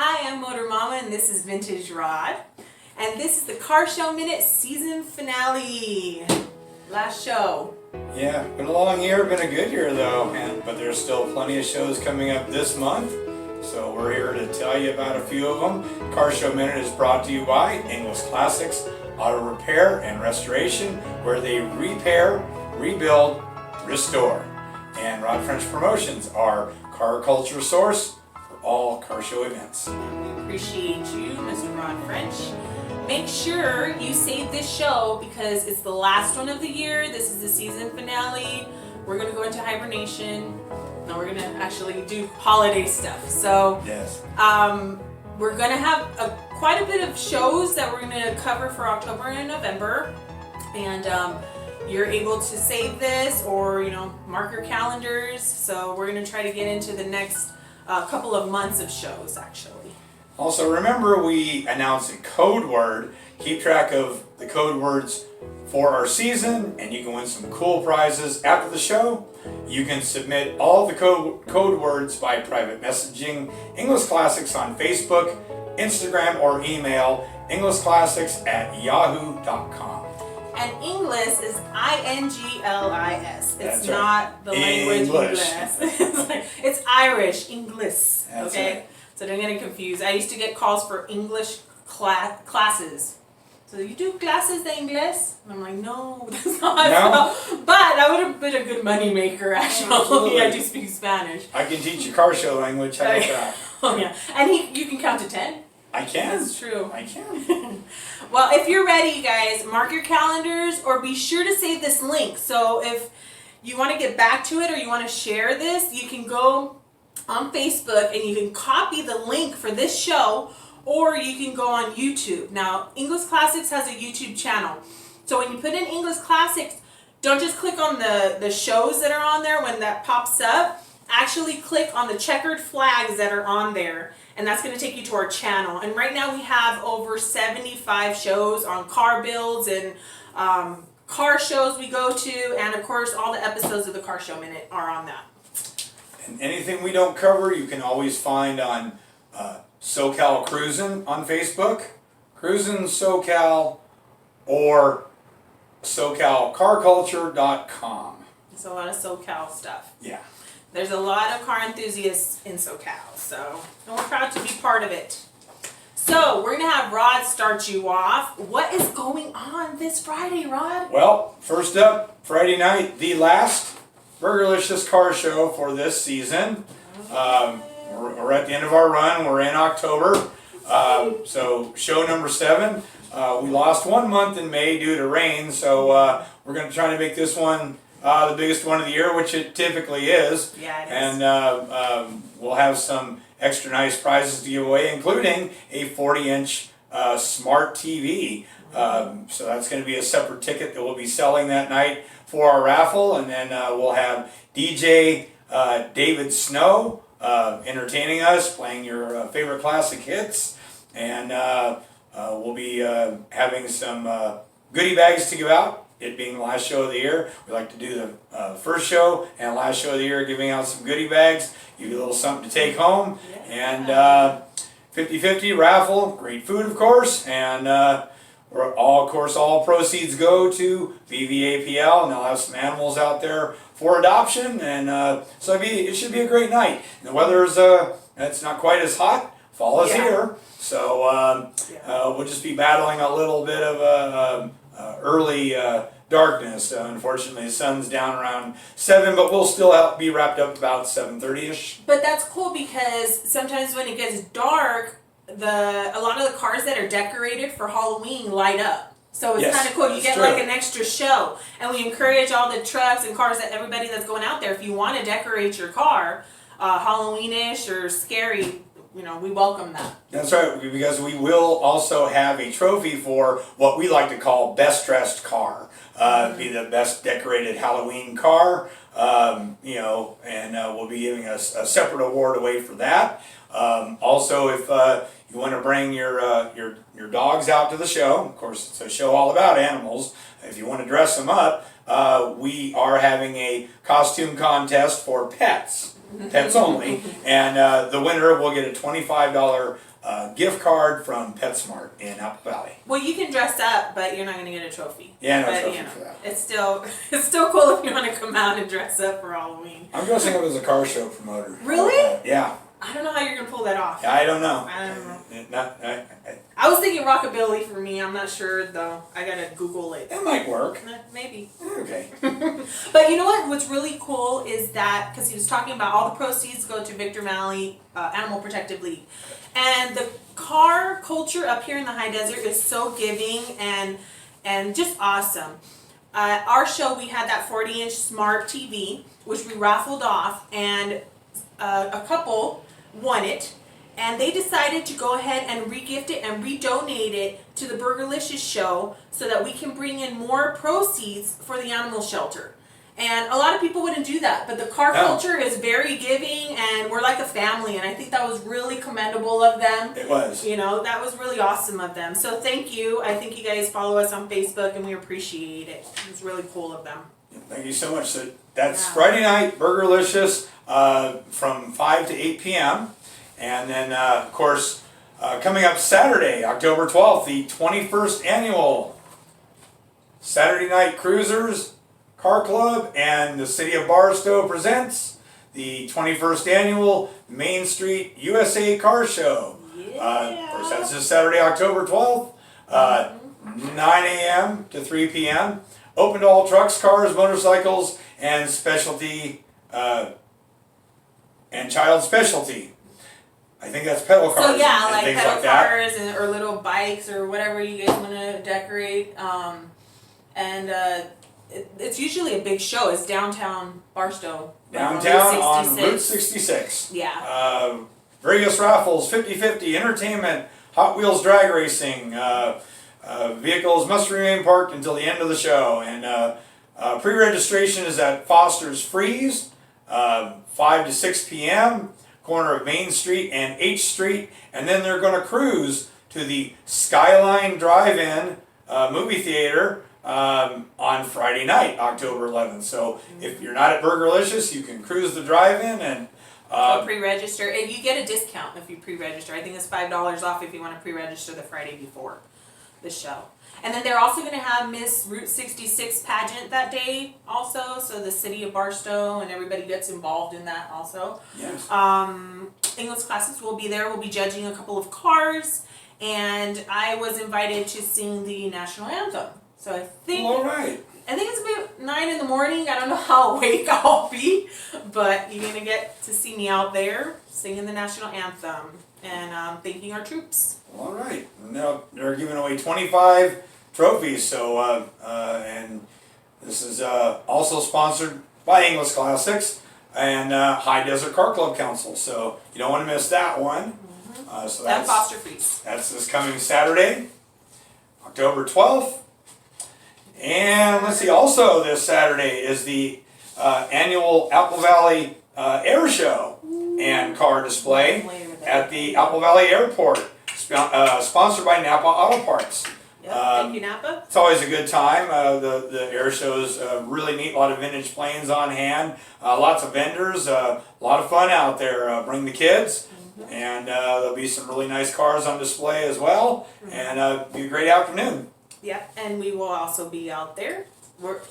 Hi, I'm Motor Mama and this is Vintage Rod. And this is the Car Show Minute season finale. Last show. Yeah, been a long year, been a good year though, but there's still plenty of shows coming up this month. So we're here to tell you about a few of them. Car Show Minute is brought to you by Inglis Classics Auto Repair and Restoration, where they repair, rebuild, restore. And Rod French Promotions, our car culture source for all car show events. And we appreciate you, Mr. Rod French. Make sure you save this show because it's the last one of the year. This is the season finale. We're going to go into hibernation. No, we're going to actually do holiday stuff. So yes, we're going to have quite a bit of shows that we're going to cover for October and November. And you're able to save this or, mark your calendars. So we're going to try to get into the next couple of months of shows, actually. Also, remember we announced a code word. Keep track of the code words for our season, and you can win some cool prizes after the show. You can submit all the code words by private messaging Inglis Classics on Facebook, Instagram, or email inglisclassics@yahoo.com. And Inglis is I-N-G-L-I-S. It's That's not the language English. It's Irish, Inglis. That's Okay? right. So don't get confused. I used to get calls for English classes. So you do classes de Ingles? And I'm like, no, that's not. No? So, but that would have been a good money maker, actually. Absolutely. I do speak Spanish. I can teach you car show language. How about that? Oh, yeah. And you can count to 10. I can. That's true. I can. Well, if you're ready, you guys, mark your calendars or be sure to save this link. So if you want to get back to it or you want to share this, you can go on Facebook and you can copy the link for this show, or you can go on YouTube. Now, Inglis Classics has a YouTube channel. So when you put in Inglis Classics, don't just click on the shows that are on there when that pops up. Actually click on the checkered flags that are on there, and that's going to take you to our channel. And right now we have over 75 shows on car builds and car shows we go to, and of course all the episodes of the Car Show Minute are on that. And anything we don't cover, you can always find on SoCal Cruisin' on Facebook, Cruisin' SoCal, or SoCalCarCulture.com. It's a lot of SoCal stuff. Yeah. There's a lot of car enthusiasts in SoCal, so and we're proud to be part of it. So we're gonna have Rod start you off. What is going on this Friday, Rod? Well, first up, Friday night, the last Burgerlicious car show for this season. We're at the end of our run. We're in October. So show number 7. We lost 1 month in May due to rain, so we're going to try to make this one the biggest one of the year, which it typically is. Yeah, it is. And we'll have some extra nice prizes to give away, including a 40-inch smart TV. So that's going to be a separate ticket that we'll be selling that night for our raffle, and then we'll have DJ David Snow entertaining us, playing your favorite classic hits, and we'll be having some goodie bags to give out. It being the last show of the year, we like to do the first show and last show of the year, giving out some goodie bags, give you a little something to take home, and 50-50 raffle, great food of course, and all proceeds go to VVAPL, and they'll have some animals out there for adoption, and so it should be a great night. And the weather's it's not quite as hot. Fall is here, so we'll just be battling a little bit of early darkness. Unfortunately, the sun's down around 7, but we'll still be wrapped up about 7:30ish. But that's cool because sometimes when it gets dark, a lot of the cars that are decorated for Halloween light up. So it's kind of cool. You get true. like an extra show. And we encourage all the trucks and cars, that everybody that's going out there, if you want to decorate your car Halloweenish or scary, we welcome that. That's right, because we will also have a trophy for what we like to call best dressed car. Be the best decorated Halloween car, and we'll be giving a separate award away for that. Also, if you want to bring your dogs out to the show, of course it's a show all about animals. If you want to dress them up, we are having a costume contest for pets. pets only. And the winner will get a $25 gift card from PetSmart in Apple Valley. Well, you can dress up, but you're not going to get a trophy. Yeah, no but, trophy for that. It's still cool if you want to come out and dress up for Halloween. I'm dressing up as a car show promoter. Really? Yeah. I don't know how you're going to pull that off. I don't know. I don't know. I I was thinking rockabilly for me. I'm not sure though. I gotta Google it. It might work. Maybe. Okay. But you know what? What's really cool is that because he was talking about all the proceeds go to Victor Valley Animal Protective League, and the car culture up here in the high desert is so giving and just awesome. Our show we had that 40-inch smart TV which we raffled off, and a couple won it. And they decided to go ahead and re-gift it and redonate it to the Burgerlicious show so that we can bring in more proceeds for the animal shelter. And a lot of people wouldn't do that, but the car culture is very giving, and we're like a family, and I think that was really commendable of them. It was. You know, that was really awesome of them. So thank you. I think you guys follow us on Facebook, and we appreciate it. It was really cool of them. Thank you so much. So that's Friday night, Burgerlicious, from 5 to 8 p.m. And then, of course, coming up Saturday, October 12th, the 21st annual Saturday Night Cruisers Car Club and the City of Barstow presents the 21st annual Main Street USA Car Show. Of course, that's this Saturday, October 12th, 9 a.m. to 3 p.m. Open to all trucks, cars, motorcycles, and specialty, and child specialty. I think that's pedal cars. So yeah, and like things pedal like that. cars or little bikes or whatever you guys want to decorate. It's usually a big show. It's downtown Barstow. Downtown on Route 66. Yeah. Various raffles, 50-50, entertainment, Hot Wheels drag racing. Vehicles must remain parked until the end of the show. And pre-registration is at Foster's Freeze, 5 to 6 p.m., corner of Main Street and H Street. And then they're going to cruise to the Skyline Drive-In movie theater on Friday night, October 11th. So if you're not at Burgerlicious, you can cruise the drive-in and So pre-register, and you get a discount if you pre-register. I think it's $5 off if you want to pre-register the Friday before the show. And then they're also going to have Miss Route 66 pageant that day also, so the city of Barstow and everybody gets involved in that also. yes. English classes will be there. We'll be judging a couple of cars, and I was invited to sing the national anthem. So I think All right. it's about 9 in the morning. I don't know how awake I'll be, but you're gonna get to see me out there singing the national anthem and thanking our troops. All right. Now they're giving away 25 trophies. So and this is also sponsored by English Classics and High Desert Car Club Council. So you don't want to miss that one. So And Foster Freeze. that's this coming Saturday, October 12th. And let's see, also this Saturday is the annual Apple Valley Air Show and car display at the Apple Valley Airport, sponsored by Napa Auto Parts. Yep. Thank you, Napa. It's always a good time. The air show is really neat. A lot of vintage planes on hand. Lots of vendors. A lot of fun out there. Bring the kids. And there'll be some really nice cars on display as well. And be a great afternoon. Yep, and we will also be out there.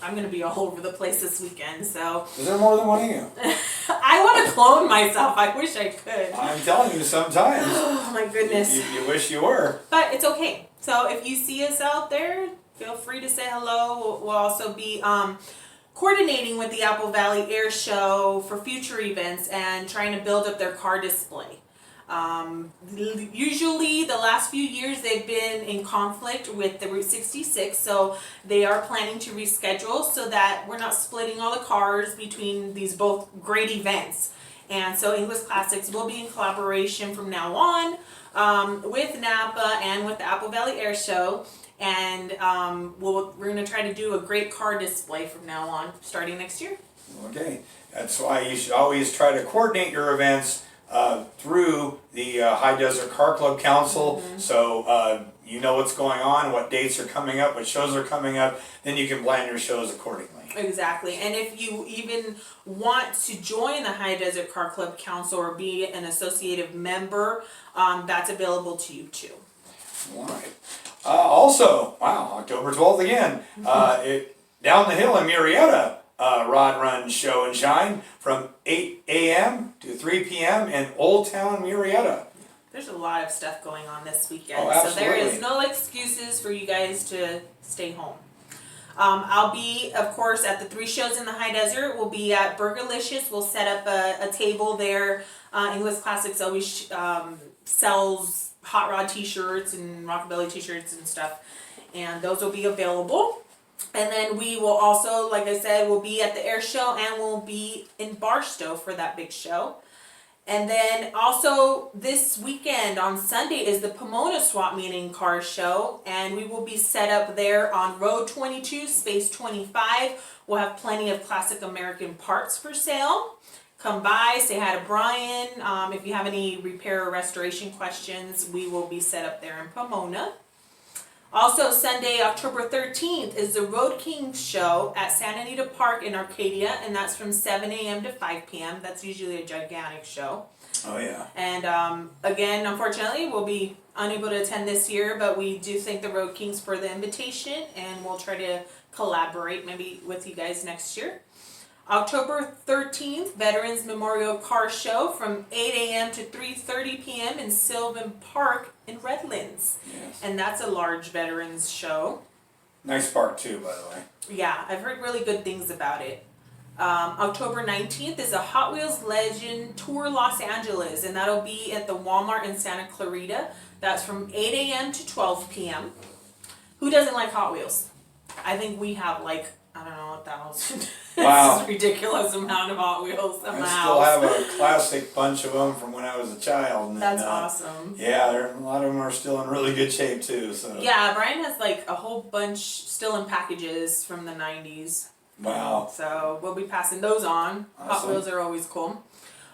I'm going to be all over the place this weekend, so. Is there more than one of you? I want to clone myself. I wish I could. I'm telling you, sometimes. Oh my goodness. You wish you were. But it's okay. So if you see us out there, feel free to say hello. We'll also be coordinating with the Apple Valley Air Show for future events and trying to build up their car display. Usually the last few years they've been in conflict with the Route 66, so they are planning to reschedule so that we're not splitting all the cars between these both great events. And so English Classics will be in collaboration from now on with Napa and with the Apple Valley Air Show. And we're going to try to do a great car display from now on, starting next year. Okay. That's why you should always try to coordinate your events through the High Desert Car Club Council. So you know what's going on, what dates are coming up, what shows are coming up, then you can plan your shows accordingly. Exactly. And if you even want to join the High Desert Car Club Council or be an associative member, that's available to you too. All right. Also, wow, October 12th again. Down the hill in Murrieta, Rod Run Show and Shine from 8 a.m. to 3 p.m. in Old Town Murrieta. There's a lot of stuff going on this weekend, Oh, so there is absolutely. no excuses for you guys to stay home. I'll be, of course, at the 3 shows in the High Desert. We'll be at Burgerlicious. We'll set up a table there. English Classics always sells hot rod t-shirts and rockabilly t-shirts and stuff, and those will be available. And then we will also, like I said, we'll be at the air show and we'll be in Barstow for that big show. And then also this weekend on Sunday is the Pomona Swap Meeting Car Show, and we will be set up there on Road 22, Space 25. We'll have plenty of classic American parts for sale. Come by, say hi to Brian. If you have any repair or restoration questions, we will be set up there in Pomona. Also, Sunday, October 13th is the Road Kings show at Santa Anita Park in Arcadia, and that's from 7 a.m. to 5 p.m. That's usually a gigantic show. Oh, yeah. And again, unfortunately, we'll be unable to attend this year, but we do thank the Road Kings for the invitation, and we'll try to collaborate maybe with you guys next year. October 13th, Veterans Memorial Car Show from 8 a.m. to 3:30 p.m. in Sylvan Park in Redlands. Yes. And that's a large veterans show. Nice park, too, by the way. Yeah, I've heard really good things about it. October 19th is a Hot Wheels Legend Tour Los Angeles, and that'll be at the Walmart in Santa Clarita. That's from 8 a.m. to 12 p.m. Who doesn't like Hot Wheels? I think we have like, I don't know, 1,000. Wow. It's a ridiculous amount of Hot Wheels in I the still house. have a classic bunch of them from when I was a child. And, That's awesome. Yeah, a lot of them are still in really good shape, too. So. Yeah, Brian has like a whole bunch still in packages from the 90s. Wow. So we'll be passing those on. Hot Awesome. Wheels are always cool.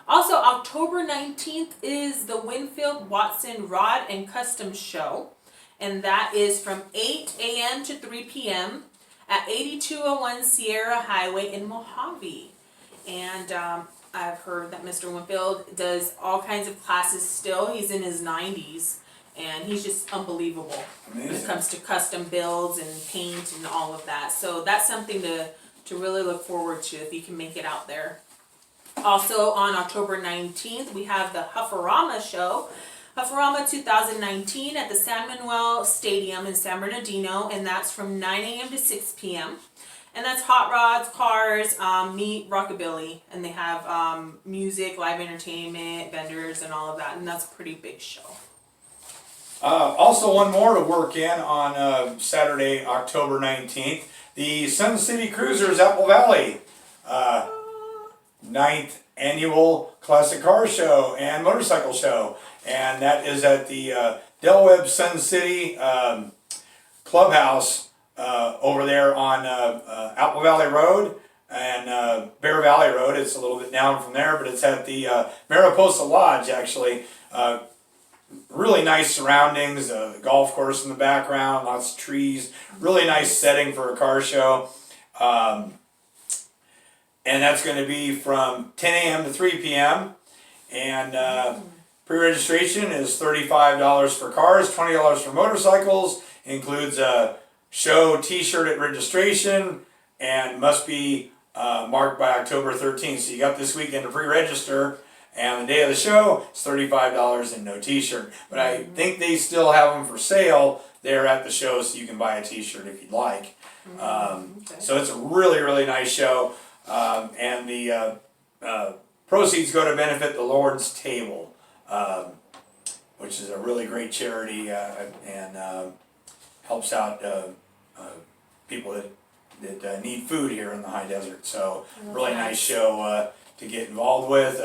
Also, October 19th is the Winfield Watson Rod and Custom Show. And that is from 8 a.m. to 3 p.m. at 8201 Sierra Highway in Mojave. And I've heard that Mr. Winfield does all kinds of classes still. He's in his 90s. And he's just unbelievable when it Amazing. comes to custom builds and paint and all of that. So that's something to really look forward to if you can make it out there. Also on October 19th, we have the Huffarama Show. Huffarama 2019 at the San Manuel Stadium in San Bernardino, and that's from 9 a.m. to 6 p.m. And that's hot rods, cars, meet rockabilly, and they have music, live entertainment, vendors, and all of that, and that's a pretty big show. Also, one more to work in on Saturday, October 19th. The Sun City Cruisers Apple Valley 9th Annual Classic Car Show and Motorcycle Show. And that is at the Del Webb Sun City Clubhouse over there on Apple Valley Road and Bear Valley Road. It's a little bit down from there, but it's at the Mariposa Lodge, actually. Really nice surroundings, the golf course in the background, lots of trees, really nice setting for a car show. And that's going to be from 10 a.m. to 3 p.m. And pre-registration is $35 for cars, $20 for motorcycles. Includes a show t-shirt at registration and must be marked by October 13th. So you got this weekend to pre-register. And the day of the show, it's $35 and no t-shirt. But I think they still have them for sale there at the show, so you can buy a t-shirt if you'd like. Okay. So it's a really, really nice show. And the proceeds go to benefit the Lord's Table, which is a really great charity and helps out people that need food here in the high desert. So really nice show to get involved with.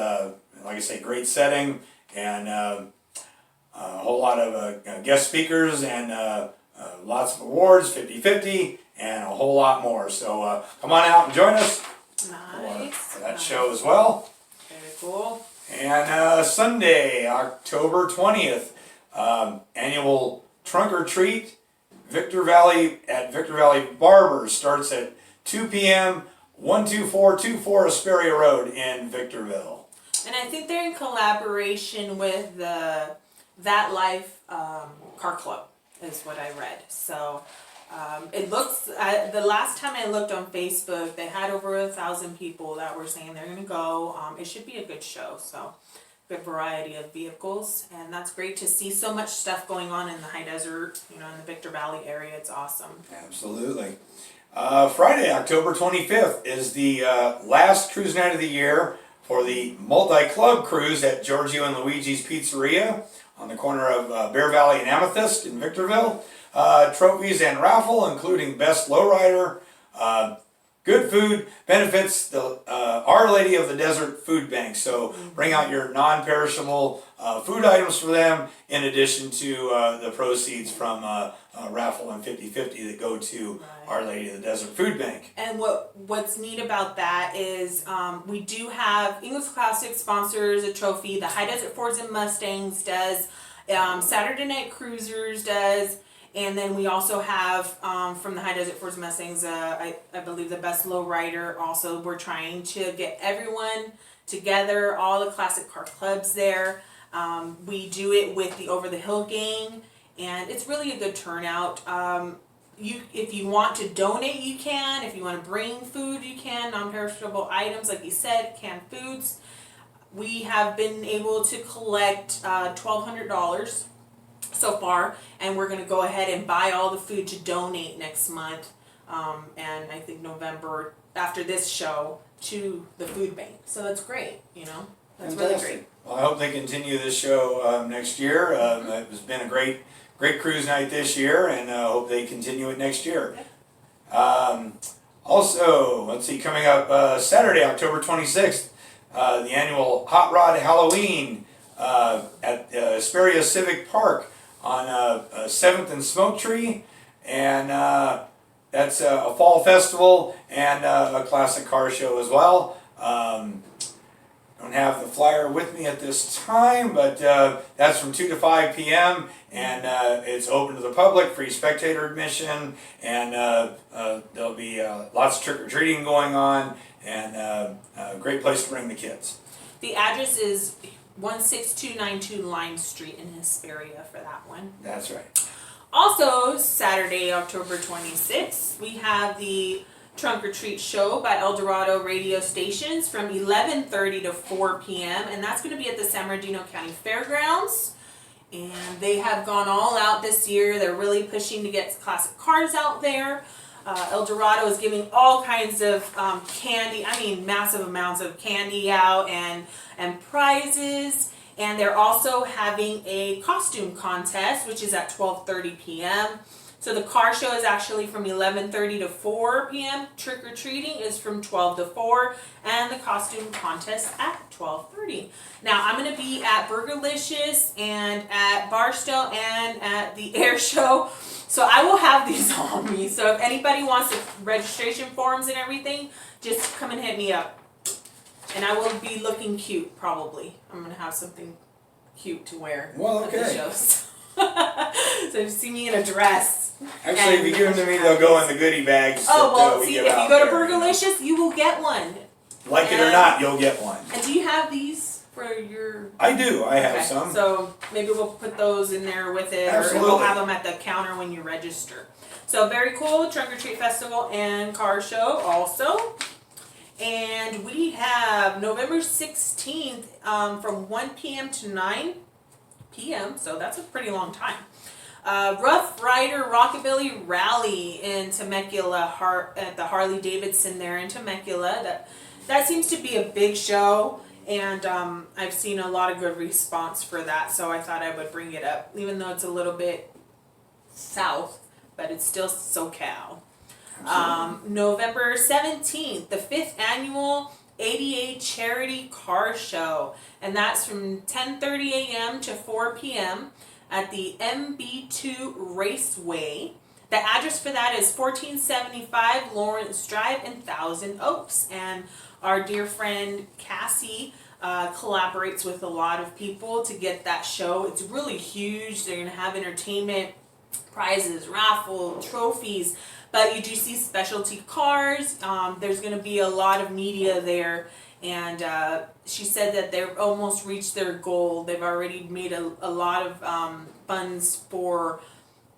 Like I say, great setting and a whole lot of guest speakers and lots of awards, 50-50, and a whole lot more. So come on out and join us Nice. for that show as well. Very cool. And Sunday, October 20th, annual trunk or treat Victor Valley Barbers starts at 2 p.m. 12424 Asperia Road in Victorville. And I think they're in collaboration with the That Life Car Club, is what I read. So it looks, the last time I looked on Facebook, they had over 1,000 people that were saying they're going to go. It should be a good show. So good variety of vehicles. And that's great to see so much stuff going on in the high desert, in the Victor Valley area. It's awesome. Absolutely. Friday, October 25th is the last cruise night of the year for the multi-club cruise at Giorgio and Luigi's Pizzeria on the corner of Bear Valley and Amethyst in Victorville. Trophies and raffle, including Best Lowrider, good food, benefits the Our Lady of the Desert Food Bank. So bring out your non-perishable food items for them, in addition to the proceeds from raffle and 50/50 that go to Our Lady of the Desert Food Bank. And what's neat about that is we do have English Classic sponsors a trophy. The High Desert Fords and Mustangs does. Saturday Night Cruisers does. And then we also have from the High Desert Fords and Mustangs, I believe the Best Lowrider. Also, we're trying to get everyone together, all the classic car clubs there. We do it with the Over the Hill gang, and it's really a good turnout. If you want to donate, you can. If you want to bring food, you can. Non-perishable items, like you said, canned foods. We have been able to collect $1,200 so far, and we're going to go ahead and buy all the food to donate next month, and I think November, after this show, to the food bank. So that's great, that's really great. Well, I hope they continue this show next year. It has been a great cruise night this year, and I hope they continue it next year. Also, let's see, coming up Saturday, October 26th, the annual Hot Rod Halloween at Asperia Civic Park on 7th and Smoke Tree, and that's a fall festival and a classic car show as well. Don't have the flyer with me at this time, but that's from 2 to 5 p.m. and it's open to the public, free spectator admission, and there'll be lots of trick-or-treating going on, and a great place to bring the kids. The address is 16292 Lime Street in Hesperia for that one. That's right. Also, Saturday, October 26th, we have the Trunk or Treat show by El Dorado radio stations from 11:30 to 4 p.m. and that's going to be at the San Bernardino County Fairgrounds. And they have gone all out this year. They're really pushing to get classic cars out there. El Dorado is giving all kinds of candy, massive amounts of candy out and prizes. And they're also having a costume contest, which is at 12:30 p.m. So the car show is actually from 11:30 to 4 p.m. Trick-or-treating is from 12 to 4. And the costume contest at 12:30. Now, I'm going to be at Burgerlicious and at Barstow and at the Air Show. So I will have these on me. So if anybody wants the registration forms and everything, just come and hit me up. And I will be looking cute, probably. I'm going to have something cute to wear at the shows. So if you see me in a dress. Actually, if you give them to me, they'll go in the goodie bags. Oh, well, see, if you go to Burgerlicious, you will get one. Like it or not, you'll get one. And do you have these for your... I do. I have some. So maybe we'll put those in there with it. Absolutely. Or we'll have them at the counter when you register. So very cool. Trunk or Treat Festival and car show also. And we have November 16th from 1 p.m. to 9 p.m. So that's a pretty long time. Rough Rider Rockabilly Rally in Temecula at the Harley Davidson there in Temecula. That seems to be a big show, and I've seen a lot of good response for that, so I thought I would bring it up, even though it's a little bit south, but it's still SoCal. November 17th, the 5th annual ADA Charity Car Show, and that's from 10:30 a.m. to 4 p.m. at the MB2 Raceway. The address for that is 1475 Lawrence Drive in Thousand Oaks. And our dear friend Cassie collaborates with a lot of people to get that show. It's really huge. They're gonna have entertainment, prizes, raffle, trophies, but you do see specialty cars. There's gonna be a lot of media there, and she said that they've almost reached their goal. They've already made a lot of funds for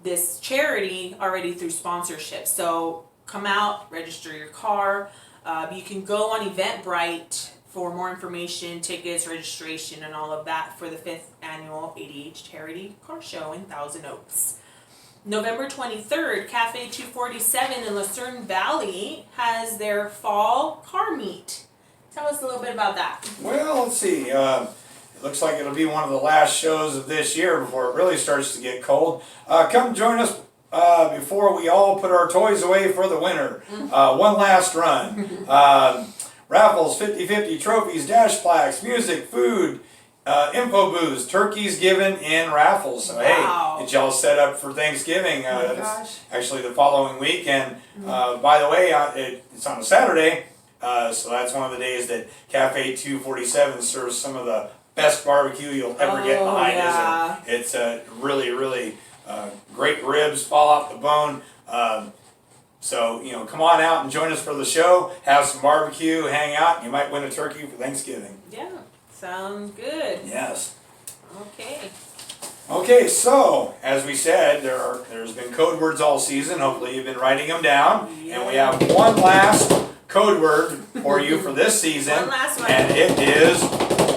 this charity already through sponsorship. So come out, register your car. You can go on Eventbrite for more information, tickets, registration, and all of that for the 5th annual ADH Charity Car Show in Thousand Oaks. November 23rd, Cafe 247 in Lucerne Valley has their fall car meet. Tell us a little bit about that. Well, let's see. It looks like it'll be one of the last shows of this year before it really starts to get cold. Come join us before we all put our toys away for the winter. One last run. Raffles, 50-50 trophies, dash plaques, music, food, info booths, turkeys given in raffles. So Wow. hey, get y'all set up for Thanksgiving. Oh my It's gosh. actually the following week, and by the way, it's on a Saturday. So that's one of the days that Cafe 247 serves some of the best barbecue you'll ever get Oh, behind. yeah. It's really, really great ribs, fall off the bone. So, come on out and join us for the show. Have some barbecue, hang out. You might win a turkey for Thanksgiving. Yeah, sounds good. Yes. Okay. Okay, so as we said, there's been code words all season. Hopefully you've been writing them down. And we have one last code word for you for this season. One last one. And it is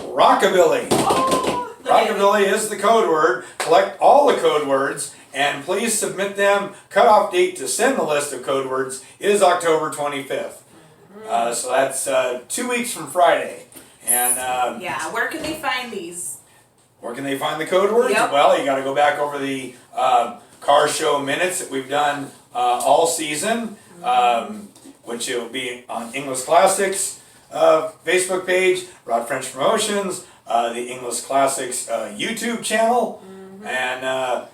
rockabilly. Oh, look at it. Rockabilly is the code word. Collect all the code words and please submit them. Cutoff date to send the list of code words is October 25th. So that's 2 weeks from Friday. And Yeah, where can they find these? where can they find the code words? Yep. Well, you got to go back over the car show minutes that we've done all season, which will be on English Classics Facebook page, Rod French Promotions, the English Classics YouTube channel, and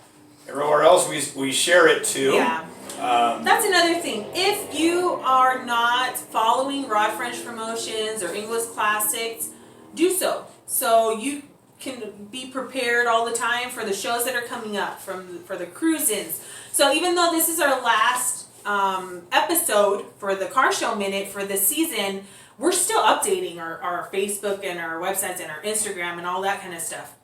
everywhere else we share it to. Yeah. That's another thing. If you are not following Rod French Promotions or English Classics, do so. So you can be prepared all the time for the shows that are coming up, for the cruise-ins. So even though this is our last episode for the Car Show Minute for this season, we're still updating our Facebook and our websites and our Instagram and all that kind of stuff.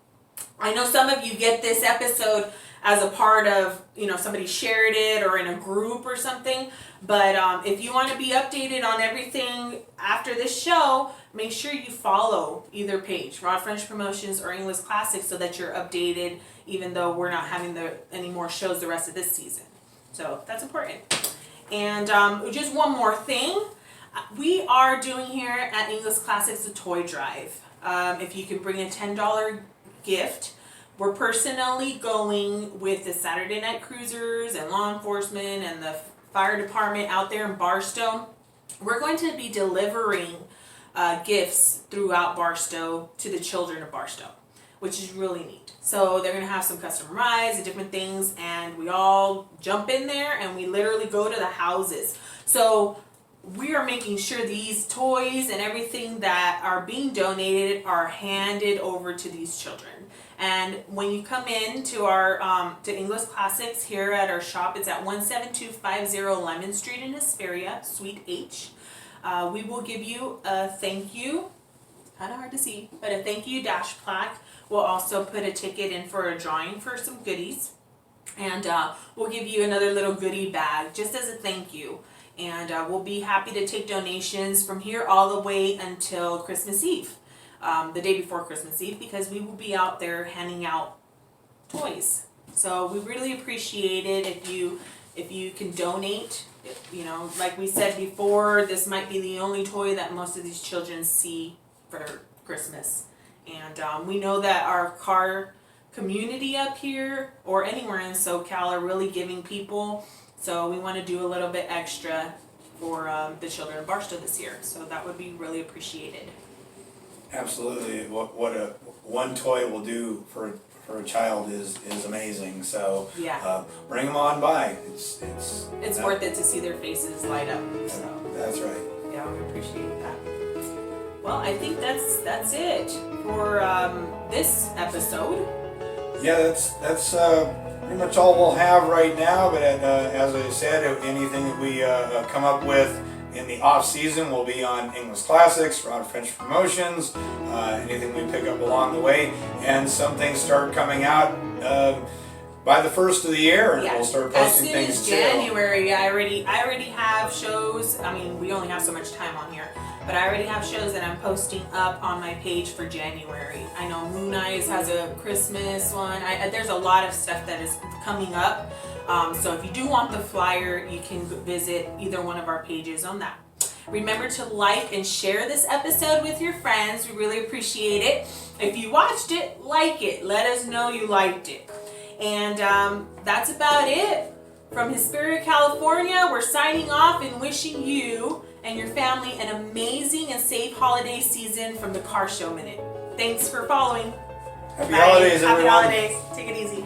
I know some of you get this episode as a part of, somebody shared it or in a group or something. But if you want to be updated on everything after this show, make sure you follow either page, Rod French Promotions or English Classics, so that you're updated, even though we're not having any more shows the rest of this season. So that's important. And just one more thing. We are doing here at English Classics a toy drive. If you can bring a $10 gift, we're personally going with the Saturday Night Cruisers and law enforcement and the fire department out there in Barstow. We're going to be delivering gifts throughout Barstow to the children of Barstow, which is really neat. So they're going to have some custom rides and different things, and we all jump in there and we literally go to the houses. So we are making sure these toys and everything that are being donated are handed over to these children. And when you come in to our to English Classics here at our shop, it's at 17250 Lemon Street in Hesperia, Suite H. We will give you a thank you, kind of hard to see, but a thank you dash plaque. We'll also put a ticket in for a drawing for some goodies. And we'll give you another little goodie bag just as a thank you. And we'll be happy to take donations from here all the way until Christmas Eve, the day before Christmas Eve, because we will be out there handing out toys. So we really appreciate it if you can donate. Like we said before, this might be the only toy that most of these children see for Christmas. And we know that our car community up here or anywhere in SoCal are really giving people. So we want to do a little bit extra for the children of Barstow this year. So that would be really appreciated. Absolutely. What a one toy will do for a child is amazing. So Yeah. bring them on by. It's worth it to see their faces light up. So That's right. yeah, we appreciate that. Well, I think that's it for this episode. Yeah, that's pretty much all we'll have right now. But as I said, anything that we come up with in the off season will be on English Classics, Rod French Promotions, anything we pick up along the way, and some things start coming out by the first of the year, and we'll start posting things as soon as January. I already have shows. I mean, we only have so much time on here, but I already have shows that I'm posting up on my page for January. I know Moon Eyes has a Christmas one. There's a lot of stuff that is coming up. So if you do want the flyer, you can visit either one of our pages on that. Remember to like and share this episode with your friends. We really appreciate it. If you watched it, like it. Let us know you liked it. And that's about it. From Hesperia, California, we're signing off and wishing you and your family an amazing and safe holiday season from the Car Show Minute. Thanks for following. Happy holidays, everyone. Happy holidays. Take it easy.